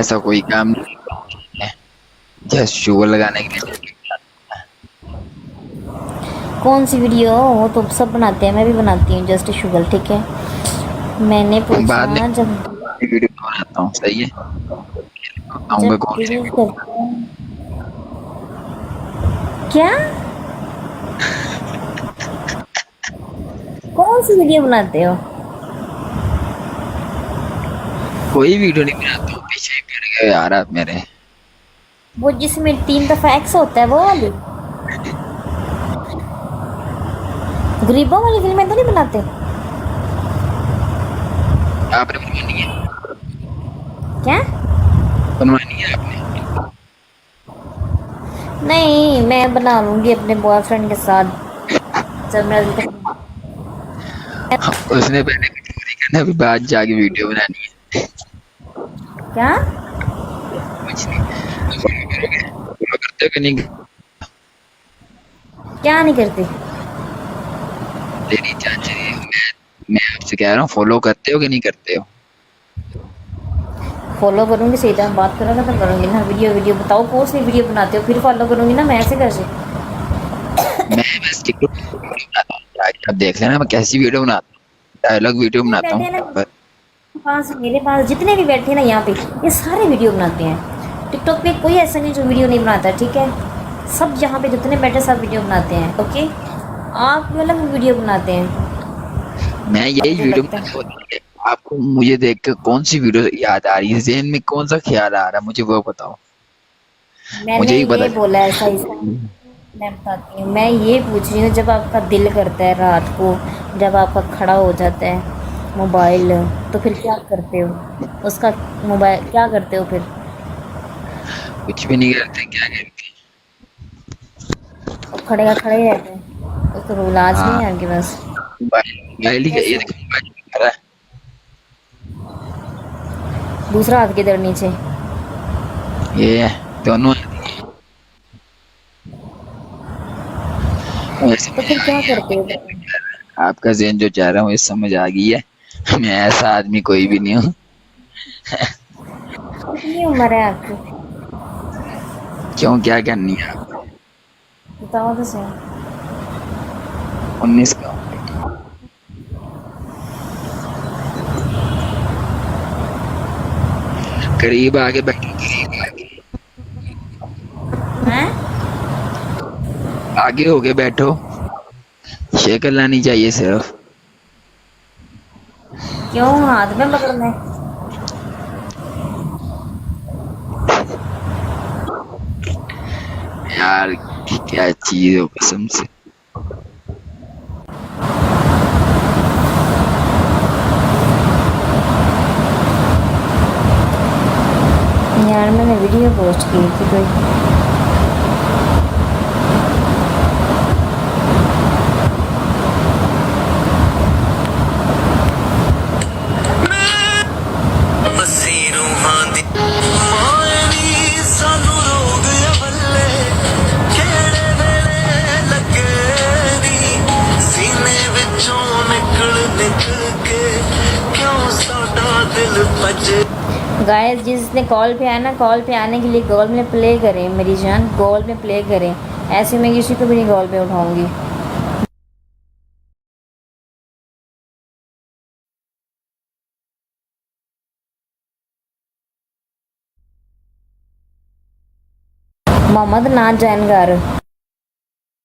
ऐसा कोई काम नहीं है जस्ट शुगर लगाने के लिए। कौन सी वीडियो? वो तो सब बनाते हैं, मैं भी बनाती हूँ जस्ट शुगर, ठीक है। मैंने बाद में पूछा जब वीडियो बनाता हूँ, सही है। बताऊंगा जब कौन सी डिलीट करते हैं क्या? कौन सी वीडियो बनाते हो? कोई वीडियो नहीं बनाता हूँ, पीछे ही पड़ गए यार आप मेरे। वो जिसमें 3 दफा एक्स होता है, वो वाली गरीबों वाली फिल्में तो नहीं बनाते? आपने बनवानी है? क्या? बनवानी है आपने? नहीं, मैं बना लूंगी अपने बॉयफ्रेंड के साथ जब मेरा उसने पहले कुछ चोरी करना, अभी बाद जाके वीडियो बनानी है। क्या? कुछ नहीं। फॉलो करोगे? फॉलो करते हो कि नहीं? क्या नहीं करते? तेरी चाची, मैं आपसे कह रहा हूँ, फॉलो करते हो कि नहीं करते हो? फॉलो करूंगी, सही टाइम बात करोगे तो करूंगी ना। वीडियो वीडियो बताओ कौन सी वीडियो बनाते हो, फिर फॉलो करूंगी ना, मैं ऐसे कैसे? मैं बस टिकटॉक वीडियो बनाता हूँ, जाके आप देख लेना मैं कैसी वीडियो बनाता हूँ। डायलॉग वीडियो जितने बनाता बैठे हूँ। हैं ना बस मेरे पास जितने भी बैठे हैं ना यहाँ पे, ये सारे वीडियो बनाते हैं। टिकटॉक पे कोई ऐसा नहीं जो वीडियो नहीं बनाता, ठीक है। सब यहाँ पे जितने बैठे सब वीडियो बनाते हैं, ओके। आप भी अलग वीडियो बनाते हैं, मैं यही मुझे वीडियो लगता बनाने है। वाला हूँ। आपको मुझे देख कर कौन सी वीडियो याद आ रही है, ज़हन में कौन सा ख्याल आ रहा है, मुझे वो बताओ। मैंने मुझे ही पता ये बोला ऐसा ऐसा, चले। मैं बताती हूँ। मैं ये पूछ रही हूँ, जब आपका दिल करता है रात को, जब आपका खड़ा हो जाता है मोबाइल, तो फिर क्या करते हो उसका? मोबाइल क्या करते हो फिर? कुछ भी नहीं करते, क्या करते? और खड़े का खड़े ही रहते हैं, उसको इलाज नहीं हाँ, है आपके पास? मोबाइल ही ये कैसे? देखो, मोबाइल कर रहा है। दूसरा हाथ किधर नीचे? ये दोनों वैसे तो मुझे फिर आ क्या गया करते हो फिर? आपका ज़हन जो चाह रहा हूँ, ये समझ आ गई है। मैं ऐसा आदमी कोई भी नहीं हूँ। कितनी उम्र है आपकी? क्यों, क्या करनी है आप? बताओ तो सही। 19 का हूँ। करीब आगे बैठो, करीब हैं? आगे होके बैठो। शक्ल लानी चाहिए सिर्फ। क्यों हाथ में पकड़ना है? यार क्या चीज हो कसम से। यार मैंने वीडियो पोस्ट की थी कोई। ਅਸੀਂ ਰੂਹਾਂ ਦੀ ਮਾਏ ਨੀ ਸਾਨੂੰ ਰੋਗ ਆ ਬੱਲੇ ਕਿਹੜੇ ਵੇਲੇ ਲੱਗੇ ਨੀ ਸੀਨੇ ਵਿੱਚੋਂ ਨਿਕਲ ਨਿਕਲ ਕੇ ਕਿਉਂ ਸਾਡਾ ਦਿਲ ਭੱਜੇ। गाइस जिसने कॉल पे आना, कॉल पे आने के लिए कॉल में प्ले करें मेरी जान, कॉल में प्ले करें। ऐसे मैं किसी को भी नहीं कॉल पे उठाऊंगी। मोहम्मद ना जैन घर।